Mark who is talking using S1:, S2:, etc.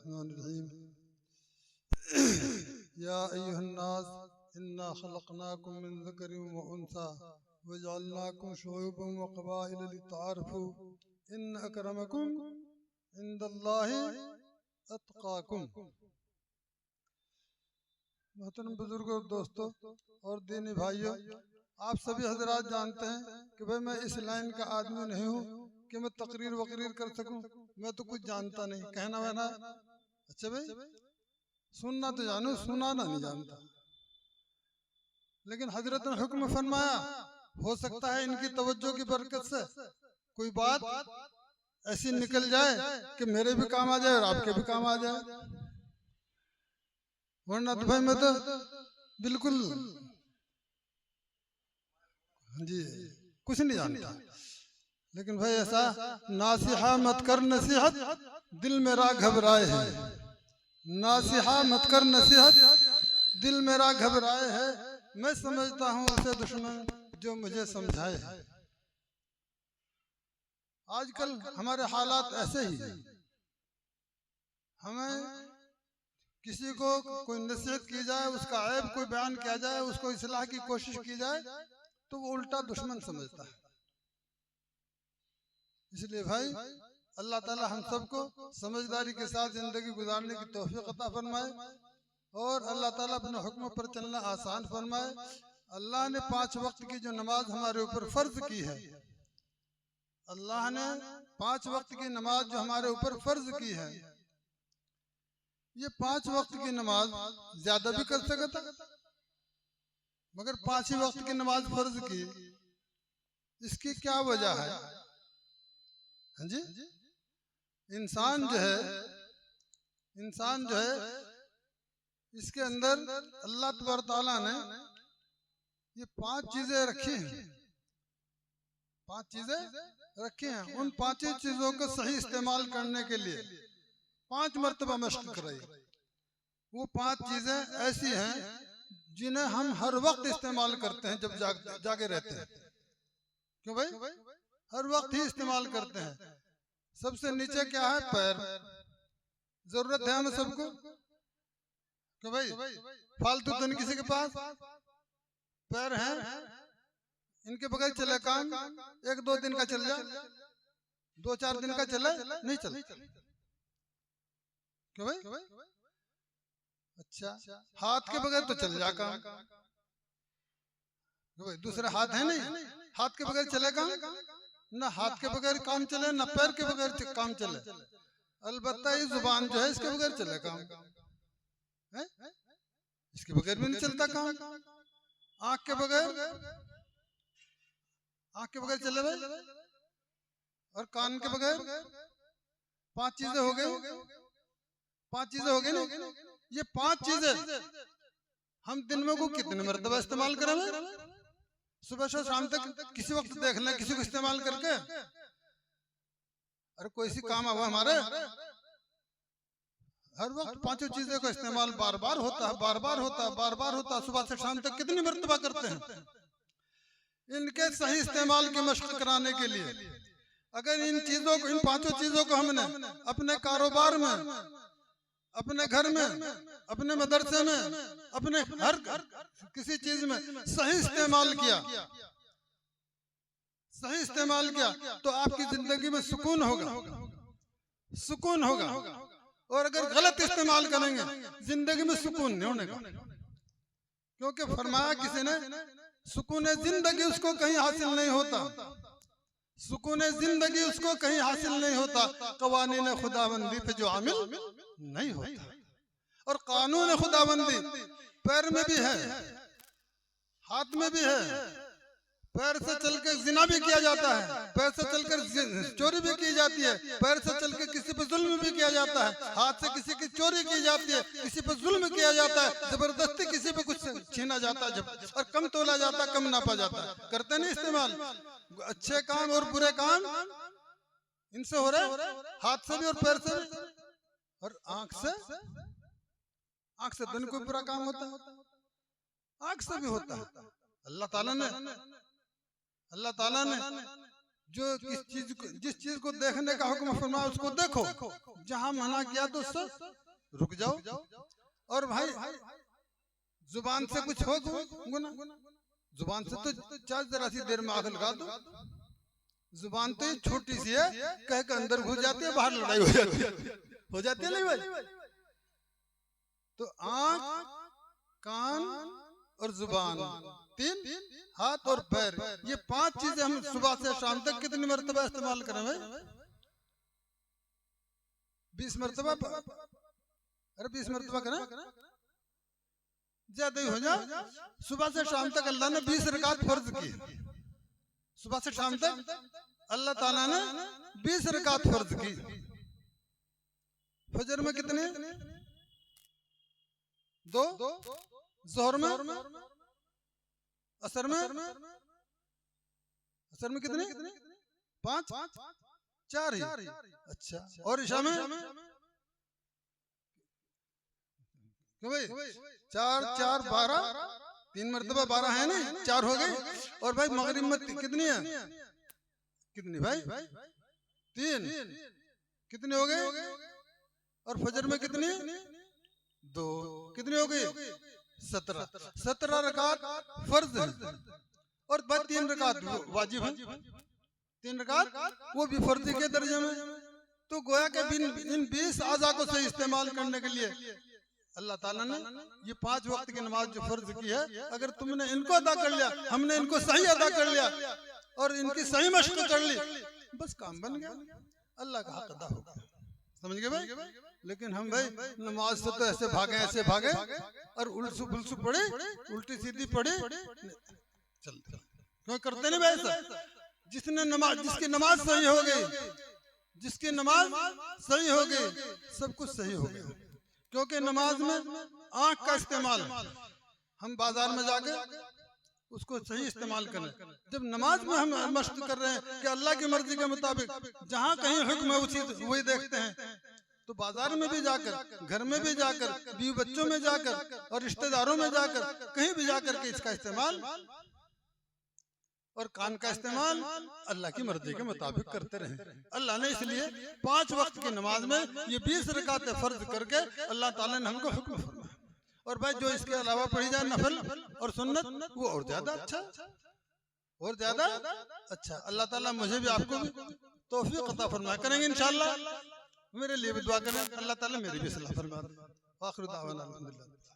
S1: बिस्मिल्लाहिर्रहमानिर्रहीम। या अय्युहन्नास इन्ना खलक़नाकुम मिन ज़करिन व उन्सा वजअलनाकुम शुऊबन व क़बाइल लितआरफू इन्न अक्रमकुम इंदल्लाहि अत्क़ाकुम। मोहतरम बुजुर्गों, दोस्तों और दीनी भाइयों, आप सभी हजरात जानते हैं कि भाई मैं इस लाइन का आदमी नहीं हूँ कि मैं तकरीर वकरीर कर सकूं। मैं तो कुछ जानता नहीं, कहना वहना। अच्छा भाई, सुनना तो जानू, सुनाना नहीं जानता। लेकिन हजरत ने हुक्म फरमाया, हो सकता है इनकी तवज्जो की बरकत से कोई बात ऐसी निकल जाए कि मेरे भी काम आ जाए और आपके भी काम आ जाए। वरना तो भाई मैं तो बिल्कुल जी कुछ नहीं जानता। लेकिन भाई ऐसा नासिहा मत कर नसीहत, दिल मेरा घबराए है। नासिहा मत कर नसीहत, दिल मेरा घबराए है। मैं समझता हूँ उसे दुश्मन जो मुझे समझाए है। आजकल हमारे हालात ऐसे ही हैं। हमें किसी को कोई नसीहत की जाए, उसका ऐब कोई बयान किया जाए, उसको इस्लाह की कोशिश की जाए तो वो उल्टा दुश्मन समझता है। इसलिए भाई अल्लाह ताला हम सबको समझदारी के साथ जिंदगी गुजारने की तौफीक अता फरमाए और अल्लाह ताला अपने हुक्म पर चलना आसान फरमाए। अल्लाह ने 5 वक्त की जो नमाज हमारे ऊपर फर्ज की है, अल्लाह ने 5 वक्त की नमाज जो हमारे ऊपर फर्ज की है, ये 5 वक्त की नमाज ज्यादा भी कर सकता था, मगर 5 ही वक्त की नमाज फर्ज की। इसकी क्या वजह है? हाँ जी, इंसान जो है इसके अंदर अल्लाह तबारक तआला ने ये 5 चीजें रखी हैं। 5 चीजें रखी हैं। उन 5 चीजों को सही इस्तेमाल करने के लिए 5 मर्तबा मशक कराई। वो 5 चीजें ऐसी हैं जिन्हें हम हर वक्त इस्तेमाल करते हैं जब जागे रहते हैं। क्यों भाई? हर वक्त ही इस्तेमाल करते हैं। सबसे नीचे क्या है? पैर। जरूरत है हमें सबको कि भाई फालतू तो नहीं किसी के पास। पैर हैं, इनके बगैर चले काम 1-2 दिन का चल जाए, 2-4 दिन का चले नहीं चल। क्यों भाई? अच्छा, हाथ के बगैर तो चल जा काम। भाई दूसरे हाथ है नहीं, हाथ के बगैर चले काम? ना हाथ के बगैर काम चले, ना पैर के बगैर काम चले। अलबत्ता ये जुबान जो है इसके बगैर चले काम है? इसके बगैर भी नहीं चलता काम। आंख के बगैर चले भाई, और कान के बगैर। 5 चीजें हो गई, 5 चीजें हो गई ना। ये 5 चीजें हम दिन में को कितने मरतबा इस्तेमाल करें? सुबह से शाम तक किसी वक्त देख लें किसी को इस्तेमाल करके। अरे कोई सी काम हुआ हमारे, हर वक्त 5 चीजों का इस्तेमाल बार बार होता है, बार बार होता है। सुबह से शाम तक कितनी मरतबा करते हैं? इनके सही इस्तेमाल की मशक कराने के लिए अगर इन 5 चीजों को हमने अपने कारोबार में, अपने घर में, अपने मदरसे में, अपने हर किसी चीज में सही इस्तेमाल किया तो आपकी जिंदगी में सुकून होगा। और अगर गलत इस्तेमाल करेंगे जिंदगी में सुकून नहीं होने का। क्योंकि फरमाया किसी ने, सुकून जिंदगी उसको कहीं हासिल नहीं होता, सुकून जिंदगी उसको कहीं हासिल नहीं होता कवानीन खुदाबंदी पे जो आमिल नहीं होता। और कानून खुदाबंदी पैर में भी है, हाथ में भी है। पैर से चलकर जिना भी किया जाता है, पैर से चलकर चोरी भी की जाती है, पैर से चलकर किसी पर जुल्म भी किया जाता है, हाथ से किसी की चोरी की जाती है, किसी पर जुल्म किया जाता है, जबरदस्ती किसी पे कुछ छीना जाता है, और कम तोला जाता है, कम नापा जाता है। करते नहीं इस्तेमाल। अच्छे काम और बुरे काम इनसे हो रहे, हाथ से भी और पैर से भी। और आंख से दिन कोई बुरा काम होता है, आंख से भी होता है। अल्लाह ताला ने जो जिस चीज को देखने का हुक्म फरमाया उसको देखो, जहां मना किया तो उससे रुक जाओ। और भाई जुबान से कुछ हो गुना, जुबान से तो चार जरा सी देर में आग लगा दो। जुबान तो छोटी सी है, कह के अंदर घुस जाती है, बाहर लड़ाई हो जाती है नहीं भाई। तो आंख, कान और जुबान, तीन, हाथ और पैर, ये 5 चीजें हम सुबह से शाम तक कितनी मर्तबा इस्तेमाल करें भाई? 20 मर्तबा। अरे 20 मर्तबा करें, ज्यादा ही हो जाए। सुबह से शाम तक अल्लाह ने 20 रकात फर्ज की। सुबह से शाम तक अल्लाह ताला ने 20 रकात फर्ज की। फजर में कितने? 2, जोहर में, असर में कितने? 5, 4 ही। अच्छा, और ईशा में क्यों भाई? 4, 4, 12, 3 मर्तबा 12 है नहीं, 4 हो गई। और भाई मगरिब में कितनी है? कितनी भाई? 3, कितने हो गए? और फजर में कितनी? 2, कितनी हो गई? 17 रकात फर्ज है। और भाई 3 रकात वाजिब है, 3 रकात वो भी फर्ज के दर्जे में। तो गोया के इन 20 आज़ा को सही इस्तेमाल करने के लिए अल्लाह ताला ने ये 5 वक्त की नमाज जो फर्ज की है, अगर तुमने इनको अदा कर लिया, हमने इनको सही अदा कर लिया और इनकी सही मशक कर ली, बस काम बन गया, अल्लाह का हक अदा होगा। समझ गए भाई? लेकिन हम भाई नमाज से तो ऐसे भागे और उल्सू फुल्सू पड़े, उल्टी सीधी पड़े, चलते क्यों करते नहीं भाई? जिसकी नमाज सही हो गई, जिसकी नमाज सही हो गई, सब कुछ सही हो गया। क्योंकि नमाज में आंख का इस्तेमाल, हम बाजार में जाके उसको सही इस्तेमाल करें। जब नमाज में हम मशक कर रहे हैं कि अल्लाह की मर्जी के मुताबिक जहाँ कहीं हुक्म है उसी वही देखते हैं, तो बाजार में भी जाकर, घर में भी जाकर, बीवी बच्चों में जाकर और रिश्तेदारों में जाकर, कहीं भी जाकर के इसका इस्तेमाल और कान का इस्तेमाल अल्लाह की मर्जी के मुताबिक करते रहे। अल्लाह ने इसलिए 5 वक्त की नमाज में ये 20 रकातें फर्ज करके अल्लाह ताला ने हमको हुक्म फरमाया। और भाई जो इसके अलावा पढ़ी जाए नफल और सुन्नत, वो और ज्यादा अच्छा, और ज्यादा अच्छा। अल्लाह ताला मुझे भी आपको भी तौफीक अता फरमाए। करेंगे इंशाअल्लाह। मेरे लिए भी दुआ करें, अल्लाह ताला मेरी भी सलाह फरमाए। आखिर दावाना अल्हम्दुलिल्लाह।